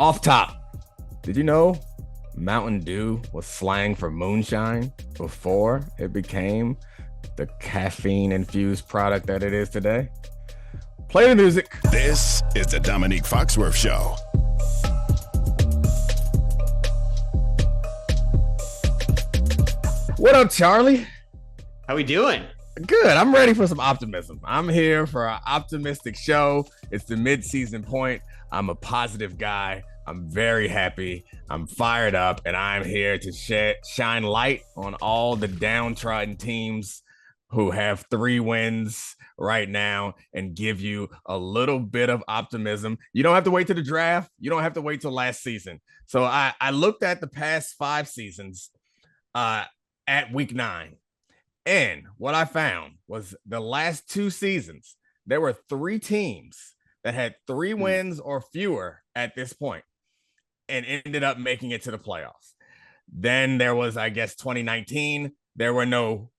Off top, did you know Mountain Dew was slang for moonshine before it became the caffeine infused product that it is today? Play the music. This is the Domonique Foxworth Show. What up, Charlie? How we doing? Good. I'm ready for some optimism. I'm here for an optimistic show. It's the mid-season point. I'm a positive guy. I'm very happy. I'm fired up, and I'm here to shine light on all the downtrodden teams who have 3 wins right now and give you a little bit of optimism. You don't have to wait till the draft. You don't have to wait till last season. So I looked at the past 5 seasons at week 9. And what I found was the last 2 seasons, there were 3 teams that had 3 wins or fewer at this point and ended up making it to the playoffs. Then there was, I guess, 2019. There were no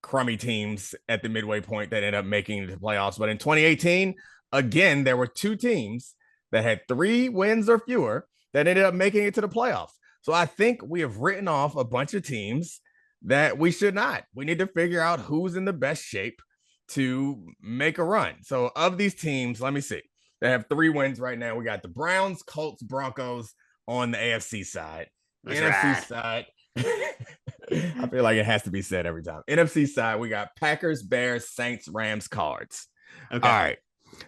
crummy teams at the midway point that ended up making it to the playoffs. But in 2018, again, there were 2 teams that had 3 wins or fewer that ended up making it to the playoffs. So I think we have written off a bunch of teams that we should not. We need to figure out who's in the best shape to make a run. So of these teams, let me see. They have 3 wins right now. We got the Browns, Colts, Broncos on the AFC side. That's NFC right. side. I feel like it has to be said every time. NFC side, we got Packers, Bears, Saints, Rams, Cards. Okay. All right.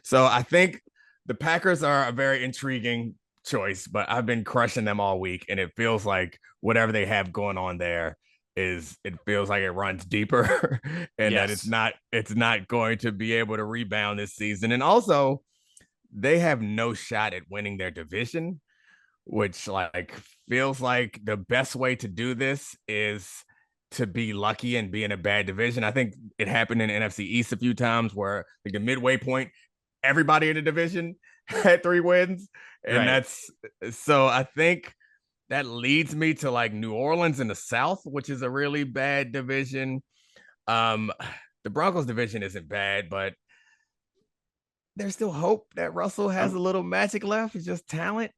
So I think the Packers are a very intriguing choice, but I've been crushing them all week, and it feels like whatever they have going on there it feels like it runs deeper and that it's not going to be able to rebound this season. And also they have no shot at winning their division, which like feels like the best way to do this is to be lucky and be in a bad division. I think it happened in NFC East a few times where like the midway point, everybody in the division had 3 wins. And that's so I think that leads me to like New Orleans in the South, which is a really bad division. The Broncos division isn't bad, but there's still hope that Russell has a little magic left. It's just talent.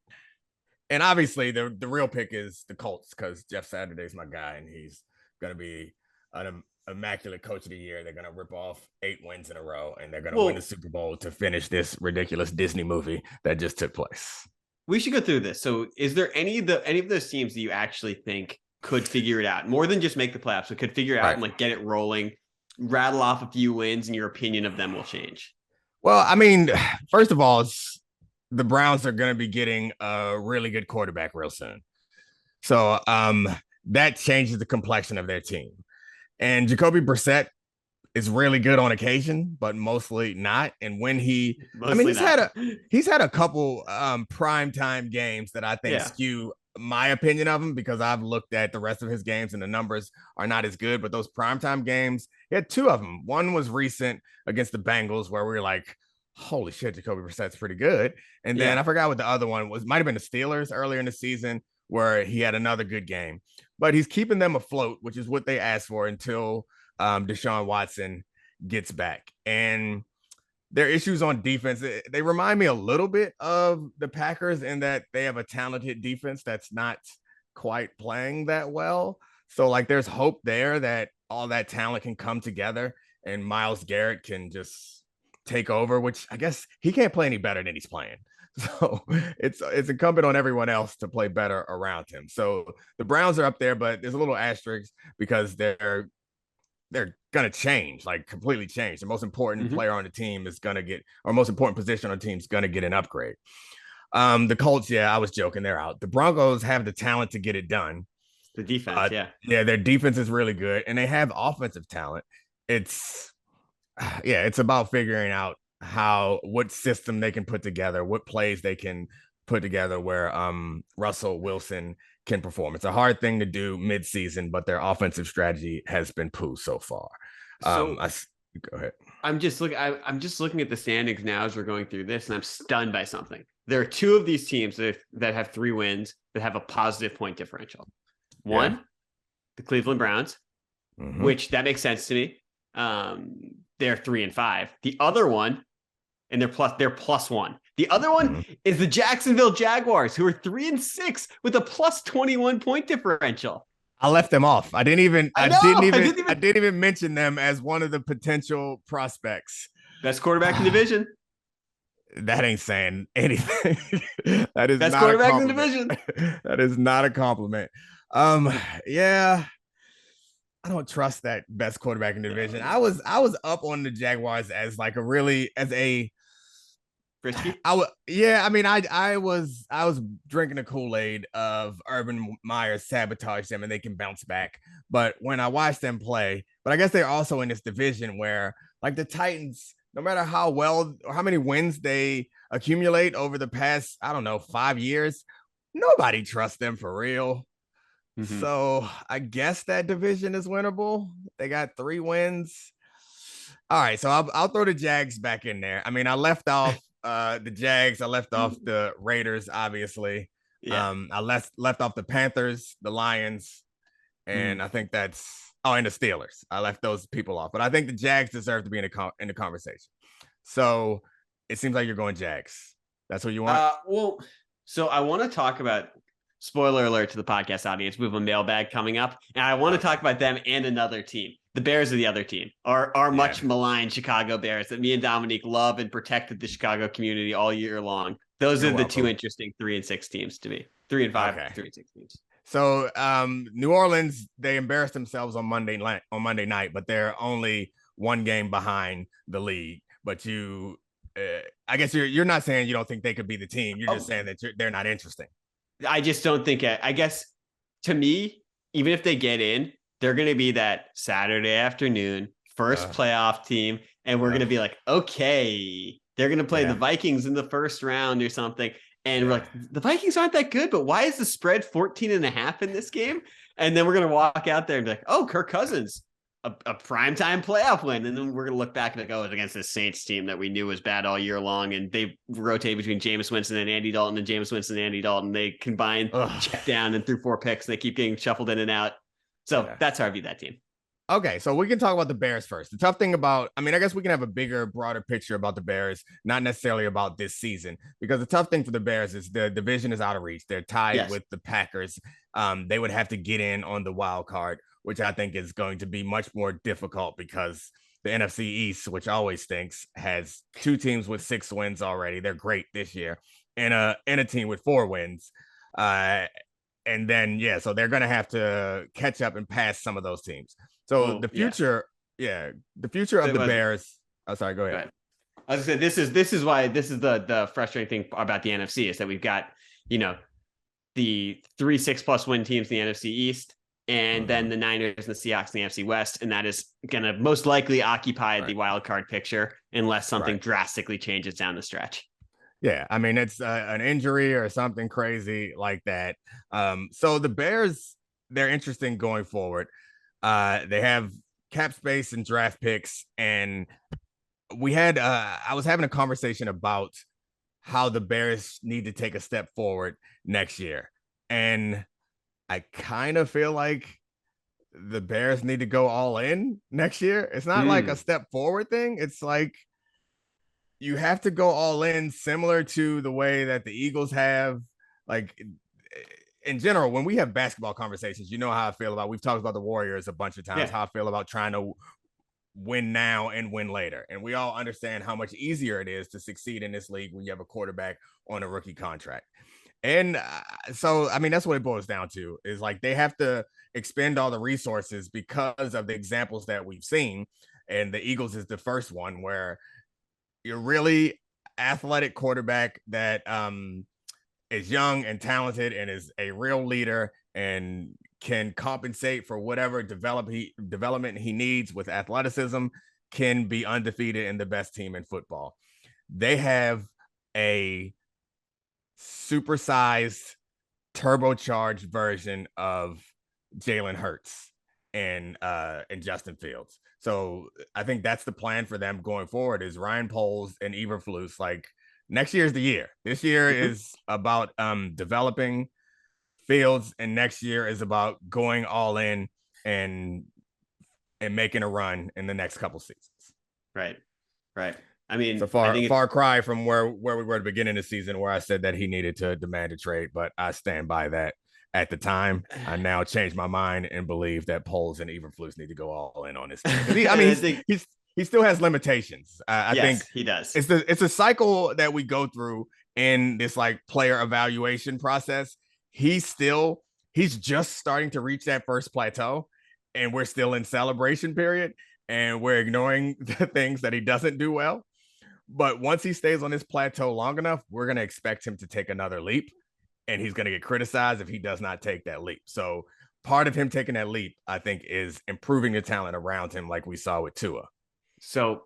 And obviously the real pick is the Colts because Jeff Saturday's my guy and he's going to be an immaculate coach of the year. They're going to rip off 8 wins in a row and they're going to win the Super Bowl to finish this ridiculous Disney movie that just took place. We should go through this. So is there any of those teams that you actually think could figure it out more than just make the playoffs, but could figure it out and like get it rolling, rattle off a few wins and your opinion of them will change? Well, I mean, first of all, the Browns are going to be getting a really good quarterback real soon. So that changes the complexion of their team. And Jacoby Brissett is really good on occasion, but mostly not. And when he's had a couple primetime games that I think skew my opinion of him because I've looked at the rest of his games and the numbers are not as good. But those primetime games, he had 2 of them. One was recent against the Bengals where we were like, holy shit, Jacoby Brissett's pretty good. And then I forgot what the other one was. Might have been the Steelers earlier in the season where he had another good game. But he's keeping them afloat, which is what they asked for until Deshaun Watson gets back. And their issues on defense, they remind me a little bit of the Packers in that they have a talented defense that's not quite playing that well. So like there's hope there that all that talent can come together and Myles Garrett can just take over, which I guess he can't play any better than he's playing. So it's incumbent on everyone else to play better around him. So the Browns are up there, but there's a little asterisk because they're going to change, like completely change. The most important player on the team is going to get, or most important position on the team is going to get an upgrade. The Colts, I was joking. They're out. The Broncos have the talent to get it done. The defense, their defense is really good and they have offensive talent. It's about figuring out what system they can put together, what plays they can put together where Russell Wilson can perform. It's a hard thing to do mid-season, but their offensive strategy has been poo so far. Go ahead. I'm just looking at the standings now as we're going through this, and I'm stunned by something. There are 2 of these teams that have 3 wins that have a positive point differential. One, the Cleveland Browns, which that makes sense to me. They're 3-5. The other one, and they're +1. The other one is the Jacksonville Jaguars, who are 3-6 with a plus 21 point differential. I left them off. I didn't even mention them as one of the potential prospects. Best quarterback in the division. That ain't saying anything. That is best not quarterback a in the compliment. division. That is not a compliment. Yeah. I don't trust that best quarterback in the division. I was up on the Jaguars as like a Frisky? I was drinking the Kool-Aid of Urban Meyer sabotage them and they can bounce back. But when I watched them play, but I guess they're also in this division where like the Titans, no matter how well or how many wins they accumulate over the past, I don't know, 5 years, nobody trusts them for real. Mm-hmm. So I guess that division is winnable. They got 3 wins. All right, so I'll throw the Jags back in there. I mean, I left off the Jags. I left off the Raiders, obviously. Yeah. I left off the Panthers, the Lions, and I think that's and the Steelers. I left those people off, but I think the Jags deserve to be in the conversation. So it seems like you're going Jags. That's what you want. So I want to talk about. Spoiler alert to the podcast audience. We have a mailbag coming up, and I want to talk about them and another team. The Bears are the other team, our much maligned Chicago Bears that me and Domonique love and protected the Chicago community all year long. Those are the 2 interesting 3-6 teams to me. 3 and 5, 3-6 teams. So New Orleans, they embarrassed themselves on Monday night, but they're only 1 game behind the league. But I guess you're not saying you don't think they could be the team. You're just saying that they're not interesting. I just don't think I guess to me, even if they get in, they're going to be that Saturday afternoon first playoff team. And we're going to be like, okay, they're going to play the Vikings in the first round or something. And we're like, the Vikings aren't that good, but why is the spread 14.5 in this game? And then we're going to walk out there and be like, oh, Kirk Cousins, a primetime playoff win. And then we're going to look back and like, oh, it's against the Saints team that we knew was bad all year long. And they rotate between Jameis Winston and Andy Dalton and Jameis Winston and Andy Dalton. They combine check down and threw 4 picks. And they keep getting shuffled in and out. So that's how I view that team. Okay, so we can talk about the Bears first. The tough thing about, I guess we can have a bigger, broader picture about the Bears, not necessarily about this season, because the tough thing for the Bears is the division is out of reach. They're tied with the Packers. They would have to get in on the wild card, which I think is going to be much more difficult because the NFC East, which always stinks, has 2 teams with 6 wins already. They're great this year, and a team with 4 wins. And then, so they're going to have to catch up and pass some of those teams. So the future of the Bears. Oh, sorry, go ahead. I was going to say, this is why this is the frustrating thing about the NFC is that we've got, the 3 6+ win teams in the NFC East, and then the Niners and the Seahawks in the NFC West. And that is going to most likely occupy the wild card picture unless something drastically changes down the stretch. Yeah, I mean, it's an injury or something crazy like that. So the Bears, they're interesting going forward. They have cap space and draft picks. And we had, I was having a conversation about how the Bears need to take a step forward next year. And I kind of feel like the Bears need to go all in next year. It's not like a step forward thing. It's like, you have to go all in, similar to the way that the Eagles have. Like, in general, when we have basketball conversations, you know how I feel about, we've talked about the Warriors a bunch of times, how I feel about trying to win now and win later. And we all understand how much easier it is to succeed in this league when you have a quarterback on a rookie contract. And so, I mean, that's what it boils down to, is like they have to expend all the resources because of the examples that we've seen. And the Eagles is the first one where you're really athletic quarterback that is young and talented and is a real leader and can compensate for whatever development he needs with athleticism, can be undefeated and the best team in football. They have a supersized, turbocharged version of Jalen Hurts and Justin Fields. So I think that's the plan for them going forward, is Ryan Poles and Eberflus. Like, next year is the year. This year is about developing Fields, and next year is about going all in and making a run in the next couple seasons. Right. I mean, it's a far cry from where we were at the beginning of the season, where I said that he needed to demand a trade, but I stand by that. At the time, I now changed my mind and believe that Poles and Eberflus need to go all in on this team. He still has limitations. I think he does. It's a cycle that we go through in this like player evaluation process. He's just starting to reach that first plateau, and we're still in celebration period, and we're ignoring the things that he doesn't do well. But once he stays on this plateau long enough, we're going to expect him to take another leap, and he's going to get criticized if he does not take that leap. So part of him taking that leap, I think, is improving the talent around him, like we saw with Tua. So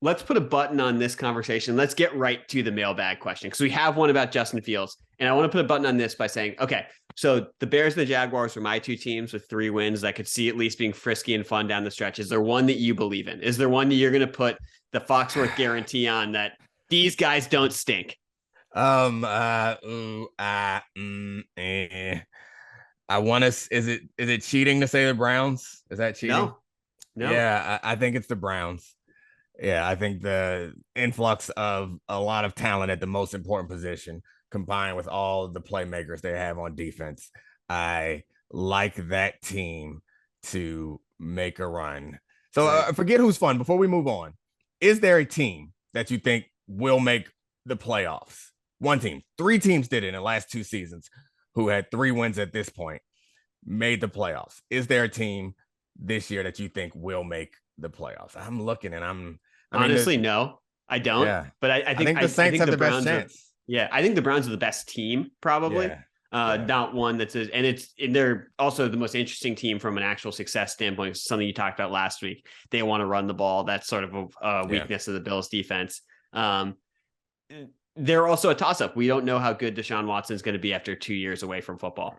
let's put a button on this conversation. Let's get right to the mailbag question, because we have one about Justin Fields. And I want to put a button on this by saying, okay, so the Bears and the Jaguars were my two teams with 3 wins. I could see at least being frisky and fun down the stretch. Is there one that you believe in? Is there one that you're going to put the Foxworth guarantee on that these guys don't stink? I want to. Is it cheating to say the Browns? Is that cheating? No. Yeah, I think it's the Browns. Yeah, I think the influx of a lot of talent at the most important position, combined with all the playmakers they have on defense, I like that team to make a run. So forget who's fun. Before we move on, is there a team that you think will make the playoffs? One team. 3 teams did it in the last 2 seasons who had 3 wins at this point, made the playoffs. Is there a team this year that you think will make the playoffs? I'm looking, and honestly, no, I don't. Yeah. But I think the Saints have the best chance. I think the Browns are the best team, probably. Not one that's and they're also the most interesting team from an actual success standpoint. Something you talked about last week. They want to run the ball. That's sort of a weakness of the Bills defense. They're also a toss-up. We don't know how good Deshaun Watson is going to be after 2 years away from football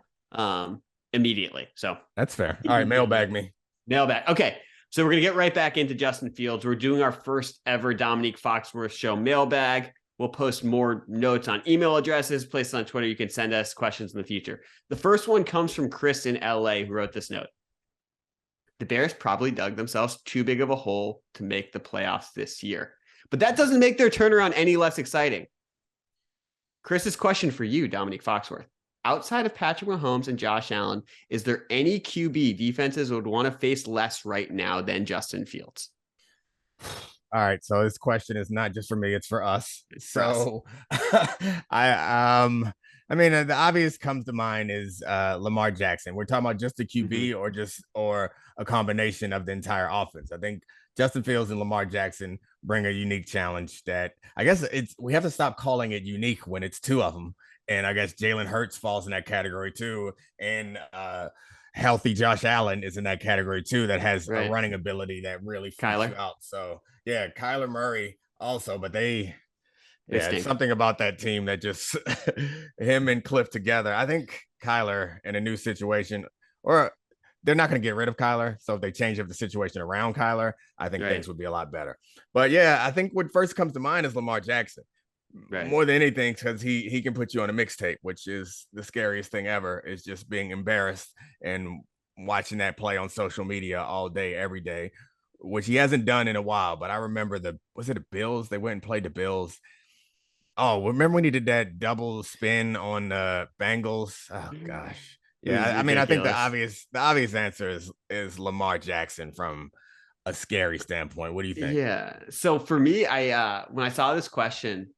immediately. So that's fair. All right, mailbag me. Mailbag. Okay. So we're going to get right back into Justin Fields. We're doing our first ever Domonique Foxworth Show mailbag. We'll post more notes on email addresses, places on Twitter. You can send us questions in the future. The first one comes from Chris in LA, who wrote this note. The Bears probably dug themselves too big of a hole to make the playoffs this year, but that doesn't make their turnaround any less exciting. Chris's question for you, Domonique Foxworth. Outside of Patrick Mahomes and Josh Allen, is there any QB defenses would want to face less right now than Justin Fields? All right, so this question is not just for me; it's for us. I mean, the obvious comes to mind is Lamar Jackson. We're talking about just a QB or a combination of the entire offense. I think Justin Fields and Lamar Jackson bring a unique challenge that I guess we have to stop calling it unique when it's 2 of them. And I guess Jalen Hurts falls in that category too. And healthy Josh Allen is in that category too, that has a running ability that really freaks you out. So yeah, Kyler Murray also, but it's something about that team that just him and Cliff together. I think Kyler in a new situation, or they're not going to get rid of Kyler. So if they change up the situation around Kyler, I think things would be a lot better. But yeah, I think what first comes to mind is Lamar Jackson. More than anything, because he can put you on a mixtape, which is the scariest thing ever, is just being embarrassed and watching that play on social media all day, every day, which he hasn't done in a while. But I remember was it the Bills? They went and played the Bills. Oh, remember when he did that double spin on the Bengals? Oh gosh. Yeah, I mean, I think the obvious answer is Lamar Jackson from a scary standpoint. What do you think? Yeah. So for me, I when I saw this question,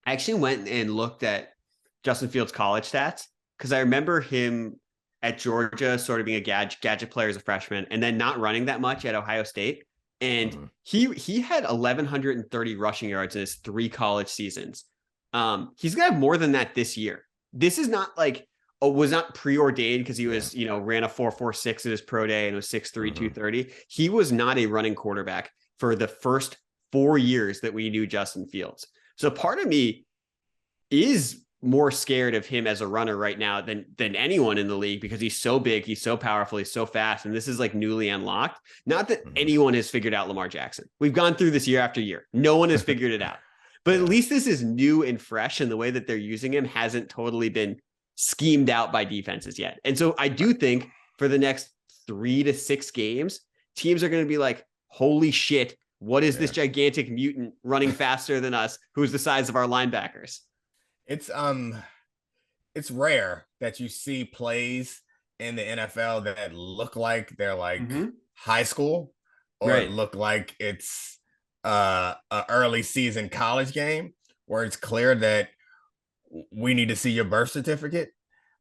I actually went and looked at Justin Fields' college stats, because I remember him at Georgia sort of being a gadget player as a freshman, and then not running that much at Ohio State. And he had 1,130 rushing yards in his 3 college seasons. He's going to have more than that this year. This is not like, was not preordained because he was, ran a 4.46 at his pro day and was 6'3", 230. He was not a running quarterback for the first 4 years that we knew Justin Fields. So part of me is more scared of him as a runner right now than anyone in the league, because he's so big, he's so powerful, he's so fast, and this is like newly unlocked. Not that anyone has figured out Lamar Jackson. We've gone through this year after year. No one has figured it out. But at least this is new and fresh, and the way that they're using him hasn't totally been schemed out by defenses yet. And so I do think for the next 3 to 6 games, teams are going to be like, holy shit, What is this gigantic mutant running faster than us, who's the size of our linebackers? It's rare that you see plays in the NFL that look like they're like high school, or Right. look like it's an early season college game where it's clear that we need to see your birth certificate.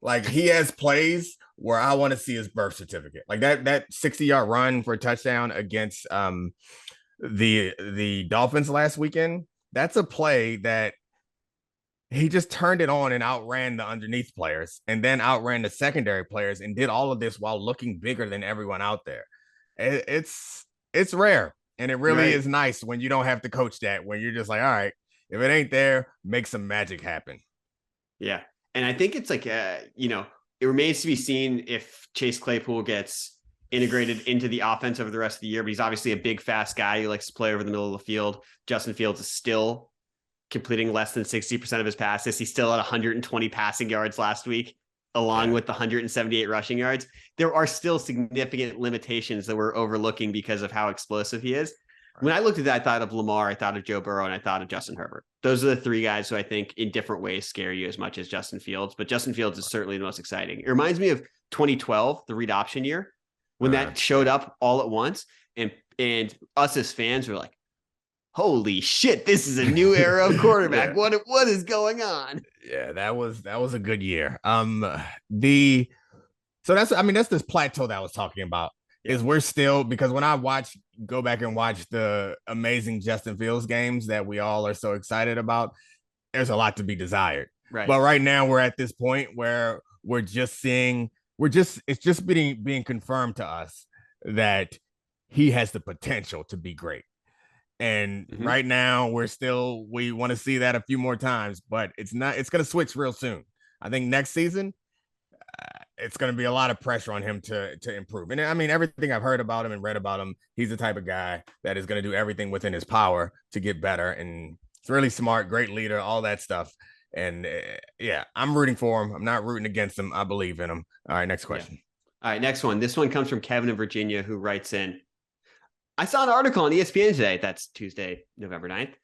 Like, he has plays where I want to see his birth certificate. Like that 60-yard run for a touchdown against the Dolphins last weekend. That's a play that he just turned it on and outran the underneath players, and then outran the secondary players, and did all of this while looking bigger than everyone out there. It's rare, and it really is nice when you don't have to coach that, when you're just like, all right, if it ain't there, make some magic happen. Yeah. And I think it's like, it remains to be seen if Chase Claypool gets integrated into the offense over the rest of the year, but he's obviously a big, fast guy who likes to play over the middle of the field. Justin Fields is still completing less than 60% of his passes. He's still at 120 passing yards last week, along with the 178 rushing yards. There are still significant limitations that we're overlooking because of how explosive he is. When I looked at that, I thought of Lamar, I thought of Joe Burrow, and I thought of Justin Herbert. Those are the three guys who I think in different ways scare you as much as Justin Fields, but Justin Fields is certainly the most exciting. It reminds me of 2012, the read option year, when that showed up all at once, and us as fans were like, holy shit, this is a new era of quarterback. What is going on? Yeah, that was a good year. That's this plateau that I was talking about. Is we're still, because when I go back and watch the amazing Justin Fields games that we all are so excited about, there's a lot to be desired. Right. But right now we're at this point where it's just being confirmed to us that he has the potential to be great. And right now we want to see that a few more times, but it's going to switch real soon. I think next season, it's going to be a lot of pressure on him to improve. And I mean, everything I've heard about him and read about him, he's the type of guy that is going to do everything within his power to get better. And it's really smart, great leader, all that stuff. And I'm rooting for him. I'm not rooting against him. I believe in him. All right, next question. All right, next one. This one comes from Kevin in Virginia, who writes in, I saw an article on ESPN today. That's Tuesday, November 9th,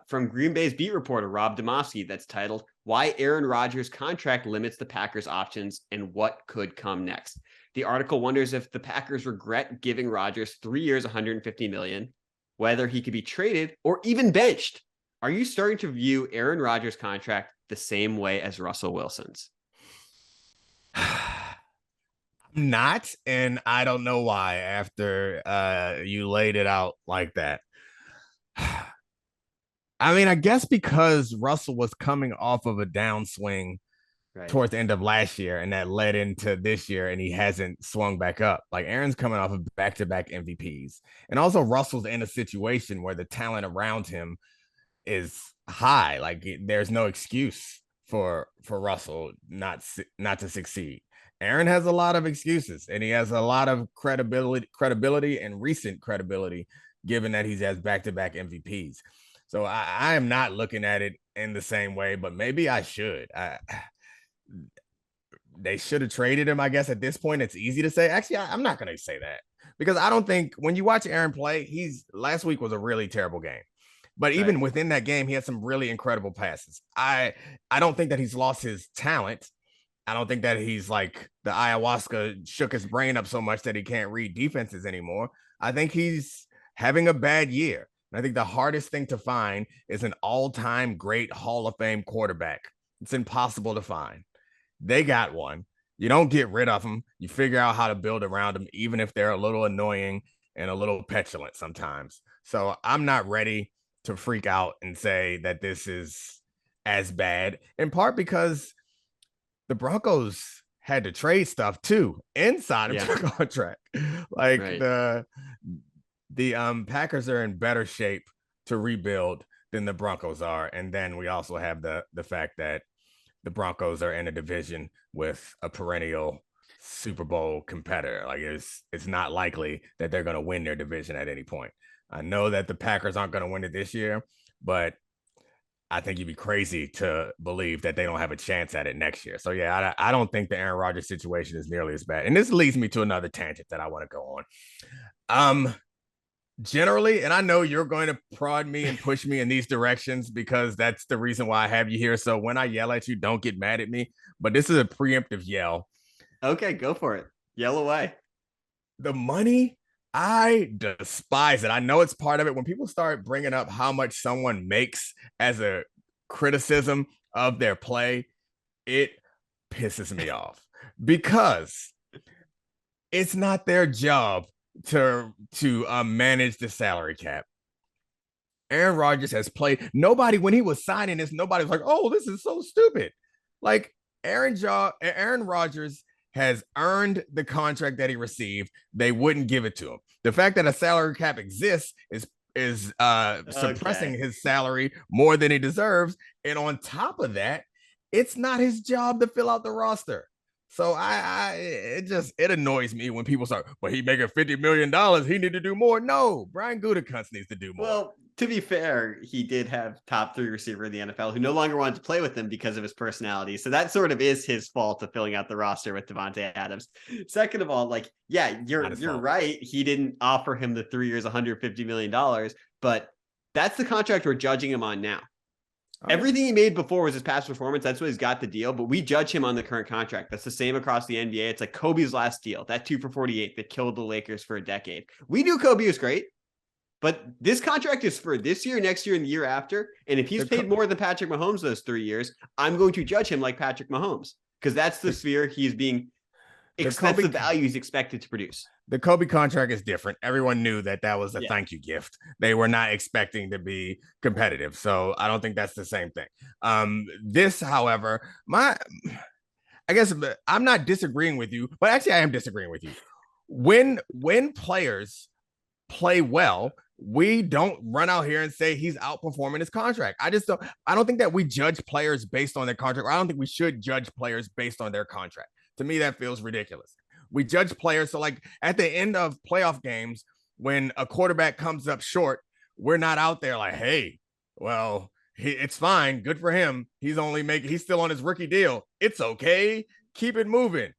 from Green Bay's beat reporter, Rob Demovsky, that's titled, Why Aaron Rodgers' Contract Limits the Packers' Options and What Could Come Next. The article wonders if the Packers regret giving Rodgers 3 years, $150 million, whether he could be traded or even benched. Are you starting to view Aaron Rodgers' contract the same way as Russell Wilson's? Not, and I don't know why after you laid it out like that. I mean, I guess because Russell was coming off of a downswing towards the end of last year, and that led into this year, and he hasn't swung back up. Like, Aaron's coming off of back-to-back MVPs. And also Russell's in a situation where the talent around him is high. Like, there's no excuse for Russell not to succeed. Aaron has a lot of excuses, and he has a lot of credibility and recent credibility, given that he has back-to-back MVPs. So I am not looking at it in the same way, but maybe I should. They should have traded him, I guess. At this point, it's easy to say. Actually, I'm not going to say that, because I don't think when you watch Aaron play, last week was a really terrible game. But even within that game, he had some really incredible passes. I don't think that he's lost his talent. I don't think that he's like the ayahuasca shook his brain up so much that he can't read defenses anymore. I think he's having a bad year. And I think the hardest thing to find is an all-time great Hall of Fame quarterback. It's impossible to find. They got one. You don't get rid of them. You figure out how to build around them, even if they're a little annoying and a little petulant sometimes. So I'm not ready to freak out and say that this is as bad, in part because the Broncos had to trade stuff too inside of the contract. Like the Packers are in better shape to rebuild than the Broncos are. And then we also have the fact that the Broncos are in a division with a perennial Super Bowl competitor. Like, it's not likely that they're going to win their division at any point. I know that the Packers aren't going to win it this year, but I think you'd be crazy to believe that they don't have a chance at it next year. So, yeah, I don't think the Aaron Rodgers situation is nearly as bad. And this leads me to another tangent that I want to go on. generally, and I know you're going to prod me and push me in these directions because that's the reason why I have you here. So when I yell at you, don't get mad at me. But this is a preemptive yell. Okay, go for it. Yell away. The money, I despise it. I know it's part of it. When people start bringing up how much someone makes as a criticism of their play, it pisses me off because it's not their job to manage the salary cap. Aaron Rodgers has played. Nobody, when he was signing this, nobody was like, "Oh, this is so stupid." Like Aaron Rodgers has earned the contract that he received. They wouldn't give it to him. The fact that a salary cap exists is suppressing his salary more than he deserves. And on top of that, it's not his job to fill out the roster. So it annoys me when people start, but he making $50 million. He need to do more. No, Brian Gutekunst needs to do more. Well, to be fair, he did have top 3 receiver in the NFL who no longer wanted to play with him because of his personality. So that sort of is his fault of filling out the roster with Davante Adams. Second of all, like, yeah, you're right. He didn't offer him the 3 years, $150 million, but that's the contract we're judging him on now. Okay. Everything he made before was his past performance. That's what he's got the deal, but we judge him on the current contract. That's the same across the NBA. It's like Kobe's last deal, that 2 for $48 that killed the Lakers for a decade. We knew Kobe was great, but this contract is for this year, next year, and the year after. And if he's paid more than Patrick Mahomes those 3 years, I'm going to judge him like Patrick Mahomes because that's the sphere he's being that's the value he's expected to produce. The Kobe contract is different. Everyone knew that was a thank you gift. They were not expecting to be competitive. So I don't think that's the same thing. This, however, I guess I'm not disagreeing with you, but actually I am disagreeing with you. When players play well, we don't run out here and say he's outperforming his contract. I don't think that we judge players based on their contract. I don't think we should judge players based on their contract. To me, that feels ridiculous. We judge players. So like at the end of playoff games, when a quarterback comes up short, we're not out there like, hey, well, it's fine. Good for him. He's still on his rookie deal. It's okay. Keep it moving.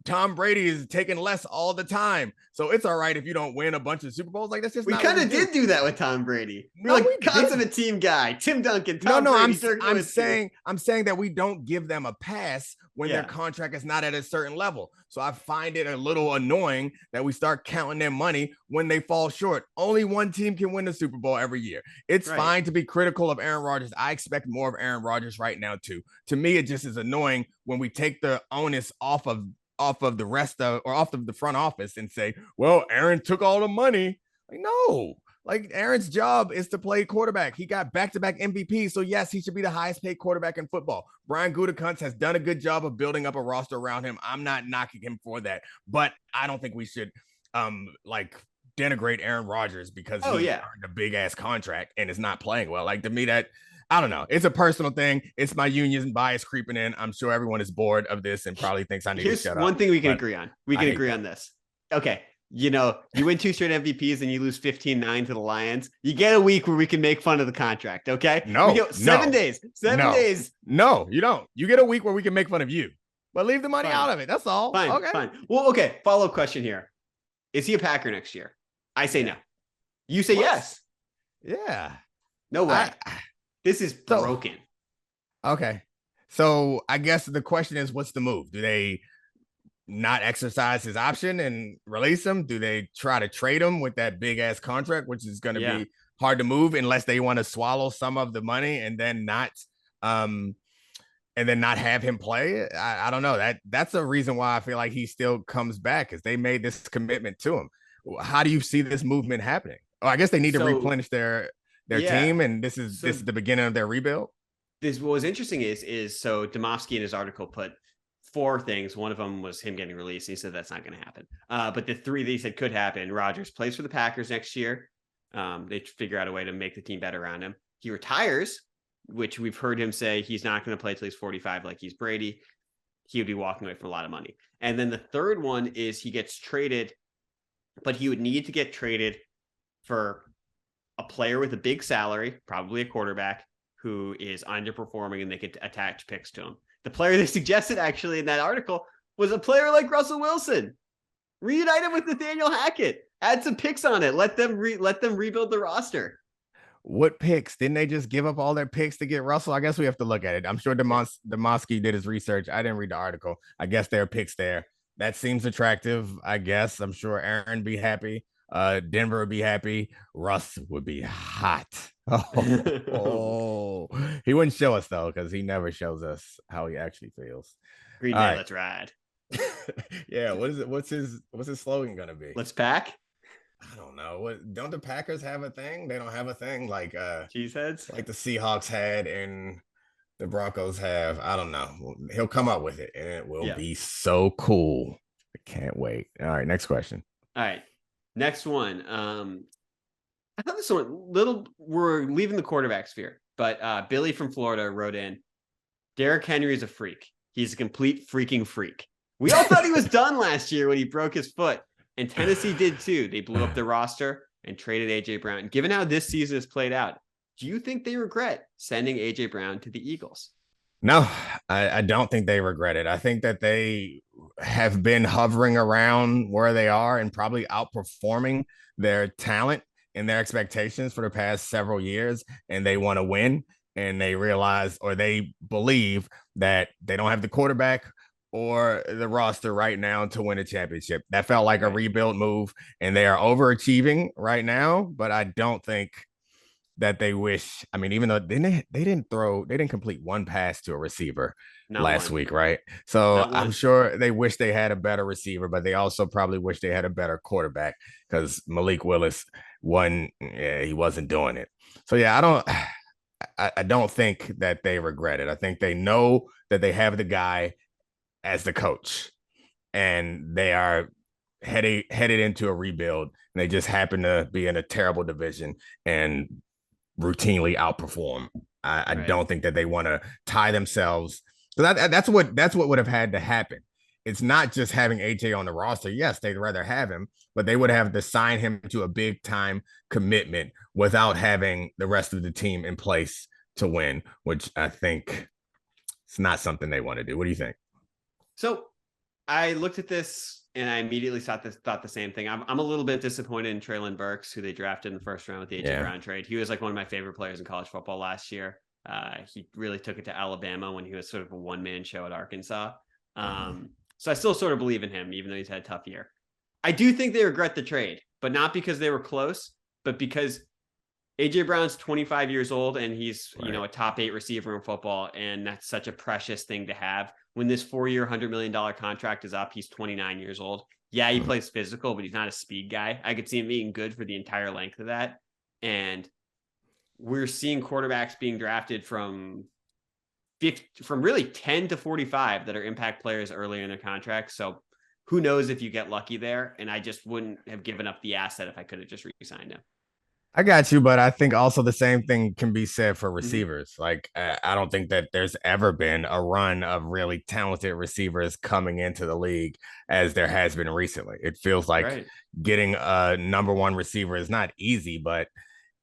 Tom Brady is taking less all the time. So it's all right if you don't win a bunch of Super Bowls. Like that's just we kind of did do that with Tom Brady. We're like consummate team guy. Tim Duncan, Tom Brady. I'm saying that we don't give them a pass when their contract is not at a certain level. So I find it a little annoying that we start counting their money when they fall short. Only one team can win the Super Bowl every year. It's fine to be critical of Aaron Rodgers. I expect more of Aaron Rodgers right now too. To me, it just is annoying when we take the onus off of the front office and say, well, Aaron took all the money. Like, no, like Aaron's job is to play quarterback. He got back-to-back MVP. So yes, he should be the highest paid quarterback in football. Brian Gutekunst has done a good job of building up a roster around him. I'm not knocking him for that, but I don't think we should denigrate Aaron Rodgers because he earned a big ass contract and is not playing well. Like to me, that I don't know. It's a personal thing. It's my union bias creeping in. I'm sure everyone is bored of this and probably thinks I need to shut up. One thing we can agree on. We can agree on this. Okay. You win 2 straight MVPs and you lose 15-9 to the Lions. You get a week where we can make fun of the contract. Okay. No, 7 days. 7 days. No, you don't. You get a week where we can make fun of you, but leave the money out of it. That's all. Fine. Okay. Fine. Well, okay. Follow-up question here. Is he a Packer next year? I say no. You say yes. Yeah. No way. This is broken. Okay. So I guess the question is, what's the move? Do they not exercise his option and release him? Do they try to trade him with that big ass contract, which is going to be hard to move unless they want to swallow some of the money and then not have him play? I don't know. That's a reason why I feel like he still comes back because they made this commitment to him. How do you see this movement happening? Oh, I guess they need to replenish their team, and this is the beginning of their rebuild. What was interesting is so Domofsky in his article put 4 things. One of them was him getting released. He said that's not going to happen. But the 3 that he said could happen: Rodgers plays for the Packers next year. They figure out a way to make the team better around him. He retires, which we've heard him say he's not going to play till he's 45, like he's Brady. He would be walking away from a lot of money. And then the third one is he gets traded, but he would need to get traded for a player with a big salary, probably a quarterback, who is underperforming and they could attach picks to him. The player they suggested actually in that article was a player like Russell Wilson. Reunite him with Nathaniel Hackett. Add some picks on it. Let them rebuild the roster. What picks? Didn't they just give up all their picks to get Russell? I guess we have to look at it. I'm sure Domonique did his research. I didn't read the article. I guess there are picks there. That seems attractive, I guess. I'm sure Aaron be happy. Denver would be happy. Russ would be hot. Oh. He wouldn't show us though, because he never shows us how he actually feels. Green Bay, let's ride. Yeah, what is it? What's his slogan gonna be? Let's pack. I don't know. What don't the Packers have a thing? They don't have a thing like cheeseheads, like the Seahawks had and the Broncos have. I don't know. He'll come up with it, and it will be so cool. I can't wait. All right, next question. All right, next one. I thought this one we're leaving the quarterback sphere, but Billy from Florida wrote in, Derrick Henry is a freak. He's a complete freaking freak. We all thought he was done last year when he broke his foot, and Tennessee did too. They blew up the roster and traded A.J. Brown. Given how this season has played out, do you think they regret sending A.J. Brown to the Eagles? No, I don't think they regret it. I think that they have been hovering around where they are and probably outperforming their talent and their expectations for the past several years, and they want to win, and they realize, or they believe, that they don't have the quarterback or the roster right now to win a championship. That felt like a rebuild move, and they are overachieving right now, but I don't think that they wish. I mean, even though they didn't complete one pass to a receiver last week, right? So I'm sure they wish they had a better receiver, but they also probably wish they had a better quarterback, because Malik Willis he wasn't doing it. So yeah, I don't think that they regret it. I think they know that they have the guy as the coach, and they are headed into a rebuild, and they just happen to be in a terrible division and routinely outperform. I don't think that they want to tie themselves. So that's what would have had to happen. It's not just having AJ on the roster. Yes, they'd rather have him, but they would have to sign him to a big time commitment without having the rest of the team in place to win, which I think it's not something they want to do. What do you think? So I looked at this and I immediately thought the same thing. I'm a little bit disappointed in Treylon Burks, who they drafted in the first round with the AJ Brown trade. He was like one of my favorite players in college football last year. He really took it to Alabama when he was sort of a one-man show at Arkansas. So I still sort of believe in him, even though he's had a tough year. I do think they regret the trade, but not because they were close, but because AJ Brown's 25 years old and he's, a top 8 receiver in football. And that's such a precious thing to have. When this 4-year, $100 million contract is up, he's 29 years old. Yeah, he plays physical, but he's not a speed guy. I could see him being good for the entire length of that. And we're seeing quarterbacks being drafted from really 10 to 45 that are impact players earlier in their contract. So who knows if you get lucky there. And I just wouldn't have given up the asset if I could have just re-signed him. I got you, but I think also the same thing can be said for receivers. Like, I don't think that there's ever been a run of really talented receivers coming into the league as there has been recently. It feels like getting a number one receiver is not easy, but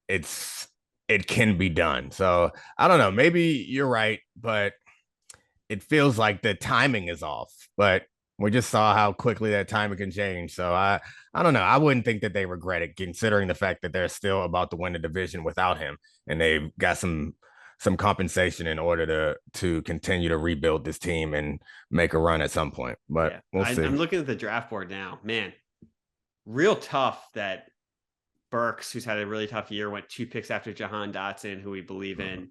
it can be done. So I don't know, maybe you're right, but it feels like the timing is off. But we just saw how quickly that timing can change. So I don't know. I wouldn't think that they regret it, considering the fact that they're still about to win the division without him, and they've got some compensation in order to continue to rebuild this team and make a run at some point. But we'll see. I'm looking at the draft board now. Man, real tough that Burks, who's had a really tough year, went 2 picks after Jahan Dotson, who we believe in,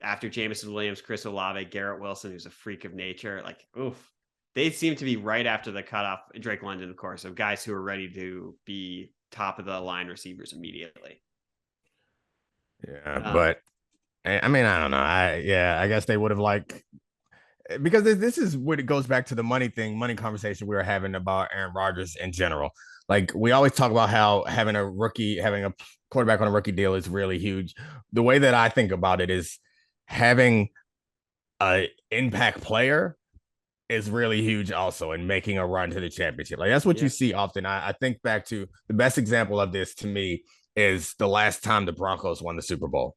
after Jameson Williams, Chris Olave, Garrett Wilson, who's a freak of nature. Like, oof. They seem to be right after the cutoff. Drake London, of course, of guys who are ready to be top of the line receivers immediately. Yeah, but I mean, I don't know. I guess they would have because this is what it goes back to the money conversation we were having about Aaron Rodgers in general. Like, we always talk about how having a quarterback on a rookie deal is really huge. The way that I think about it is having an impact player is really huge also, in making a run to the championship. Like, that's what you see often. I think back to the best example of this to me is the last time the Broncos won the Super Bowl.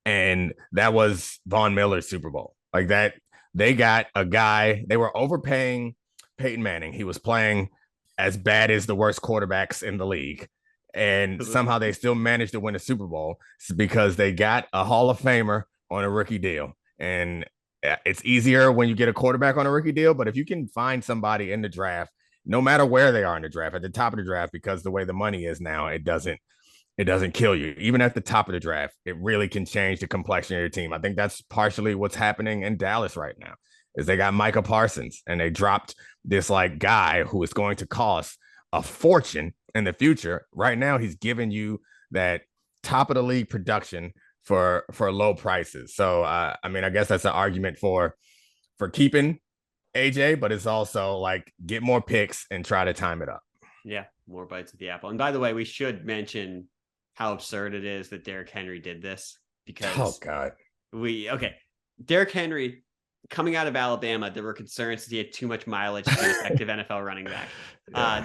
And that was Von Miller's Super Bowl. Like, that they got a guy, they were overpaying Peyton Manning. He was playing as bad as the worst quarterbacks in the league. And somehow they still managed to win a Super Bowl because they got a Hall of Famer on a rookie deal. And it's easier when you get a quarterback on a rookie deal, but if you can find somebody in the draft, no matter where they are in the draft, at the top of the draft, because the way the money is now, it doesn't kill you. Even at the top of the draft, it really can change the complexion of your team. I think that's partially what's happening in Dallas right now, is they got Micah Parsons and they dropped this like guy who is going to cost a fortune in the future. Right now, he's giving you that top of the league production for low prices. So I mean, I guess that's an argument for keeping AJ, but it's also like get more picks and try to time it up. Yeah, more bites at the apple. And by the way, we should mention how absurd it is that Derrick Henry did this, because Derrick Henry, coming out of Alabama, there were concerns that he had too much mileage to be an effective NFL running back.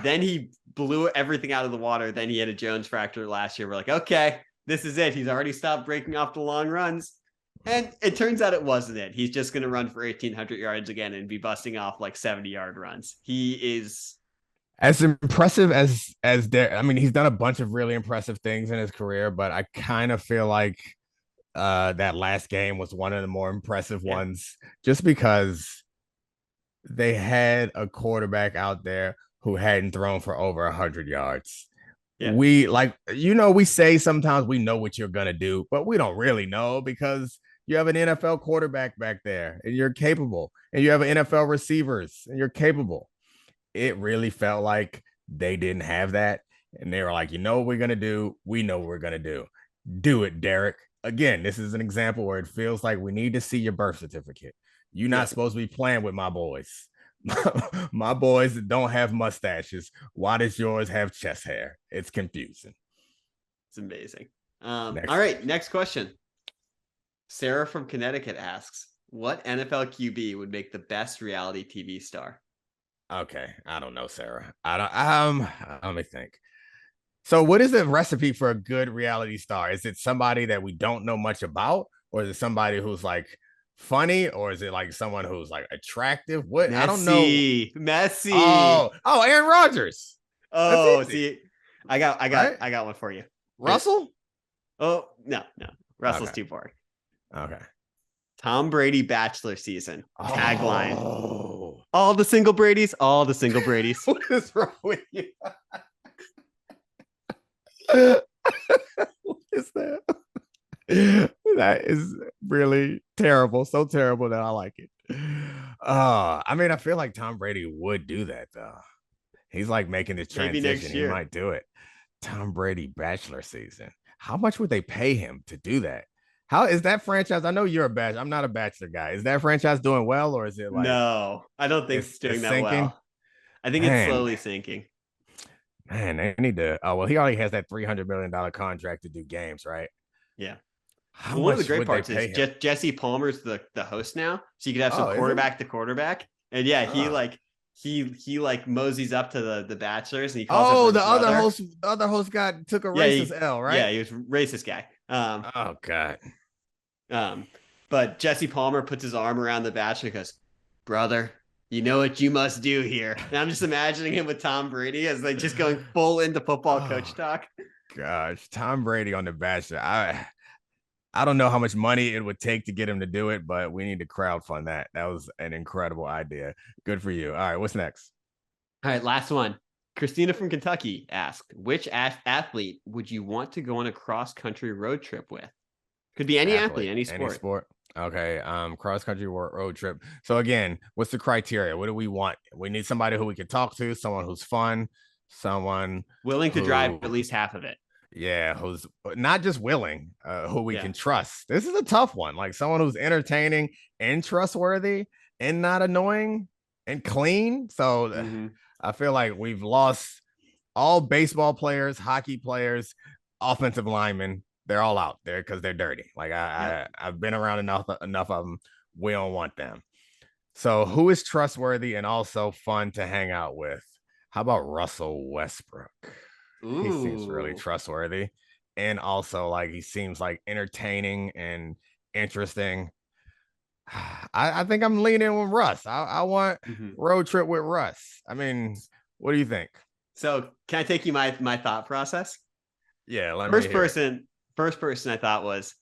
Then he blew everything out of the water. Then he had a Jones fracture last year. We're like, okay, this is it. He's already stopped breaking off the long runs. And it turns out it wasn't it. He's just going to run for 1,800 yards again and be busting off like 70-yard runs. He is as impressive as Derek. I mean, he's done a bunch of really impressive things in his career, but I kind of feel like that last game was one of the more impressive ones, just because they had a quarterback out there who hadn't thrown for over 100 yards. Yeah. We say sometimes we know what you're gonna do, but we don't really know, because you have an NFL quarterback back there and you're capable, and you have an NFL receivers and you're capable. It really felt like they didn't have that, and they were like, you know what we're gonna do? We know what we're gonna do. Do it, Derek. Again, this is an example where it feels like we need to see your birth certificate. You're not supposed to be playing with my boys. My boys don't have mustaches. Why does yours have chest hair? It's confusing. It's amazing. All right, next question. Sarah from Connecticut asks, what NFL QB would make the best reality TV star? Okay, I don't know, Sarah. Let me think. So what is the recipe for a good reality star? Is it somebody that we don't know much about, or is it somebody who's like funny, or is it like someone who's like attractive? What? I don't know. Messi. Oh, Aaron Rodgers. Oh, see, I got one for you. Russell? Oh, no. Russell's too boring. Okay. Tom Brady bachelor season. Tagline. Oh. All the single Bradys, all the single Bradys. What is wrong with you? What is that? That is really terrible. So terrible that I like it. I mean, I feel like Tom Brady would do that though. He's like making this transition. He might do it. Tom Brady bachelor season. How much would they pay him to do that? How is that franchise? I know you're a bachelor. I'm not a bachelor guy. Is that franchise doing well, or is it like? No, I don't think it's doing that sinking? Well. I think it's slowly sinking. Man, they need to. Oh, well, he already has that $300 million contract to do games, right? Yeah. One of the great parts is Jesse Palmer's the host now, so you could have some quarterback to quarterback, and he moseys up to the bachelors, and he calls the other host took a racist L, right? Yeah, he was a racist guy. Oh God. But Jesse Palmer puts his arm around the bachelor and goes, brother, you know what you must do here. And I'm just imagining him with Tom Brady as they just going full into football coach talk. Gosh, Tom Brady on The Bachelor. I don't know how much money it would take to get him to do it, but we need to crowdfund that. That was an incredible idea. Good for you. All right, what's next? All right, last one. Christina from Kentucky asked, which athlete would you want to go on a cross-country road trip with? Could be any athlete, any sport. Any sport. Okay, cross-country road trip. So again, what's the criteria? What do we want? We need somebody who we can talk to, someone who's fun, someone willing to drive at least half of it. Yeah, who's not just willing, who we can trust. This is a tough one. Like someone who's entertaining and trustworthy and not annoying and clean. So I feel like we've lost all baseball players, hockey players, offensive linemen. They're all out there because they're dirty. Like I've been around enough of them. We don't want them. So who is trustworthy and also fun to hang out with? How about Russell Westbrook? Ooh. He seems really trustworthy, and also like he seems like entertaining and interesting. I think I'm leaning with Russ. I want road trip with Russ. I mean, What do you think? So can I take you my thought process? Yeah, let me hear it. First person I thought was,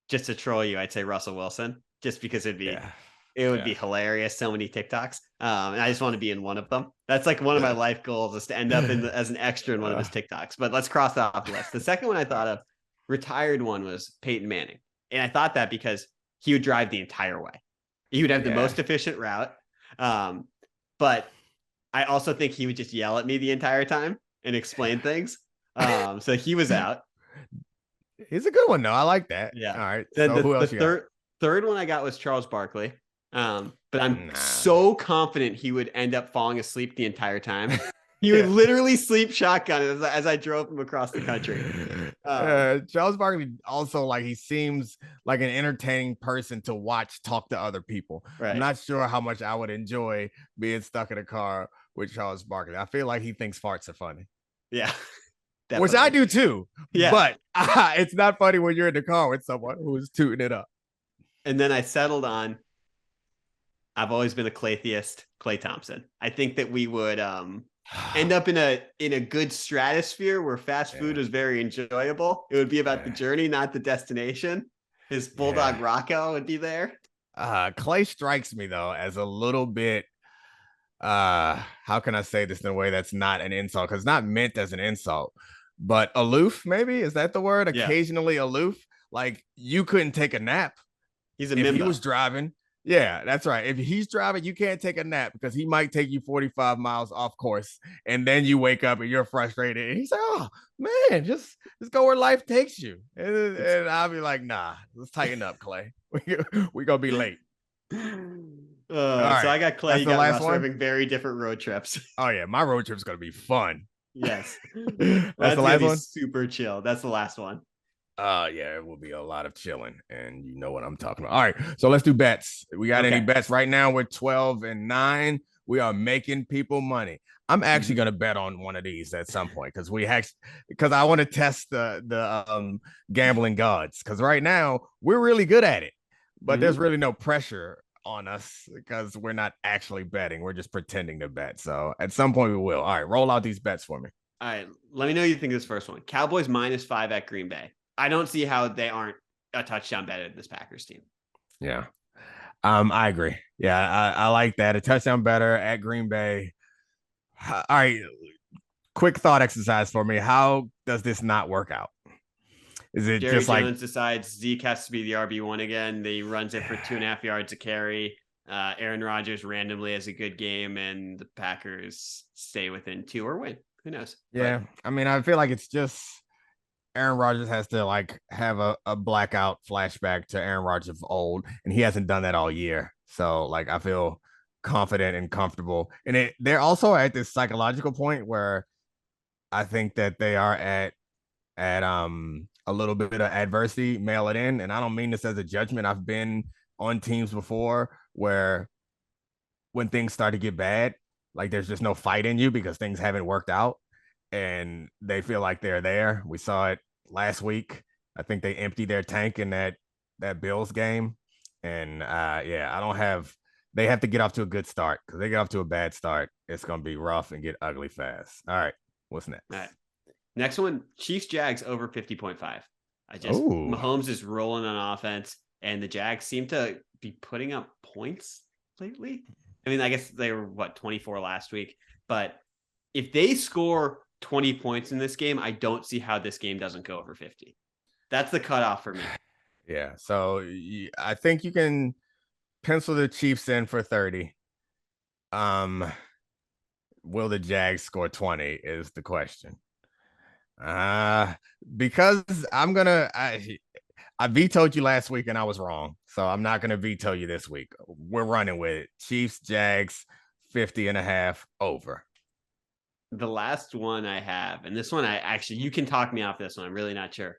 just to troll you, I'd say Russell Wilson, just because Yeah. it would be hilarious. So many TikToks. And I just want to be in one of them. That's like one of my life goals, is to end up as an extra in one of his TikToks. But let's cross that off the list. The second one I thought of, retired one, was Peyton Manning. And I thought that because he would drive the entire way. He would have the most efficient route. But I also think he would just yell at me the entire time and explain things. So he was out. He's a good one, though. I like that. Yeah. All right. Then so who else you got? Third one I got was Charles Barkley. But I'm so confident he would end up falling asleep the entire time. He would literally sleep shotgun as I drove him across the country. Charles Barkley also, like, he seems like an entertaining person to watch talk to other people. Right. I'm not sure how much I would enjoy being stuck in a car with Charles Barkley. I feel like he thinks farts are funny. Yeah. Which I do too. Yeah. But it's not funny when you're in the car with someone who's tooting it up. And then I settled on, I've always been a Claytheist, Klay Thompson. I think that we would end up in a good stratosphere where fast food is very enjoyable. It would be about the journey, not the destination. His bulldog Rocco would be there. Klay strikes me, though, as a little bit, how can I say this in a way that's not an insult? Because it's not meant as an insult, but aloof, maybe? Is that the word? Yeah. Occasionally aloof. Like, you couldn't take a nap. He's a if mimbo. He was driving. Yeah, that's right. If he's driving, you can't take a nap because he might take you 45 miles off course. And then you wake up and you're frustrated. And he's like, oh, man, just go where life takes you. And I'll be like, nah, let's tighten up, Klay. We're going to be late. Right. So I got Klay. You got Russ. We're having very different road trips. Oh, yeah. My road trip's going to be fun. Yes. That's the last one? Super chill. That's the last one. Yeah, it will be a lot of chilling, and you know what I'm talking about. All right, so let's do bets. We got any bets right now? We're 12-9. We are making people money. I'm actually going to bet on one of these at some point because I want to test the gambling gods, because right now we're really good at it, but there's really no pressure on us because we're not actually betting. We're just pretending to bet. So at some point we will. All right, roll out these bets for me. All right, let me know what you think of this first one. Cowboys -5 at Green Bay. I don't see how they aren't a touchdown bet at this Packers team. Yeah. I agree. Yeah, I like that. A touchdown better at Green Bay. All right. Quick thought exercise for me. How does this not work out? Is it Jerry just Jones decides Zeke has to be the RB1 again? He runs it for 2.5 yards a carry. Aaron Rodgers randomly has a good game, and the Packers stay within 2 or win. Who knows? Yeah. I mean, I feel like it's just Aaron Rodgers has to like have a blackout flashback to Aaron Rodgers of old, and he hasn't done that all year. So like, I feel confident and comfortable. And they're also at this psychological point where I think that they are at a little bit of adversity, mail it in. And I don't mean this as a judgment. I've been on teams before where when things start to get bad, like there's just no fight in you because things haven't worked out and they feel like they're there. We saw it last week. I think they emptied their tank in that Bills game. And they have to get off to a good start, because they get off to a bad start, it's going to be rough and get ugly fast. All right. What's next? All right. Next one, Chiefs Jags over 50.5. Mahomes is rolling on offense, and the Jags seem to be putting up points lately. I mean, I guess they were 24 last week, but if they score 20 points in this game, I don't see how this game doesn't go over 50. That's the cutoff for me. Yeah. So I think you can pencil the Chiefs in for 30. Will the Jags score 20 is the question. Because I vetoed you last week and I was wrong. So I'm not going to veto you this week. We're running with it. Chiefs, Jags, 50.5 over. The last one I have, and this one you can talk me off this one. I'm really not sure.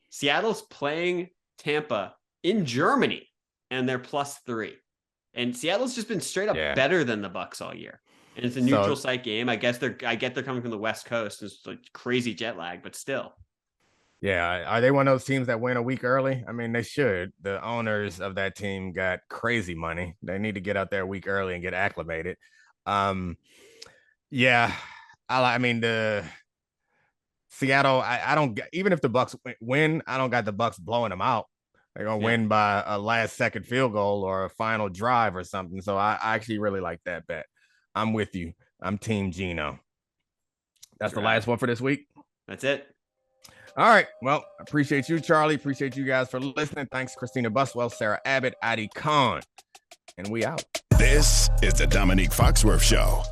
Seattle's playing Tampa in Germany, and they're +3. And Seattle's just been straight up better than the Bucs all year. And it's a neutral site game. I get they're coming from the West Coast. It's like crazy jet lag, but still. Yeah. Are they one of those teams that win a week early? I mean, they should. The owners of that team got crazy money. They need to get out there a week early and get acclimated. Yeah. I mean, the Seattle, I don't, even if the Bucks win, I don't got the Bucks blowing them out. They're going to win by a last second field goal or a final drive or something. So I actually really like that bet. I'm with you. I'm Team Geno. That's the last one for this week. That's it. All right. Well, appreciate you, Charlie. Appreciate you guys for listening. Thanks, Christina Buswell, Sarah Abbott, Adi Khan. And we out. This is the Domonique Foxworth Show.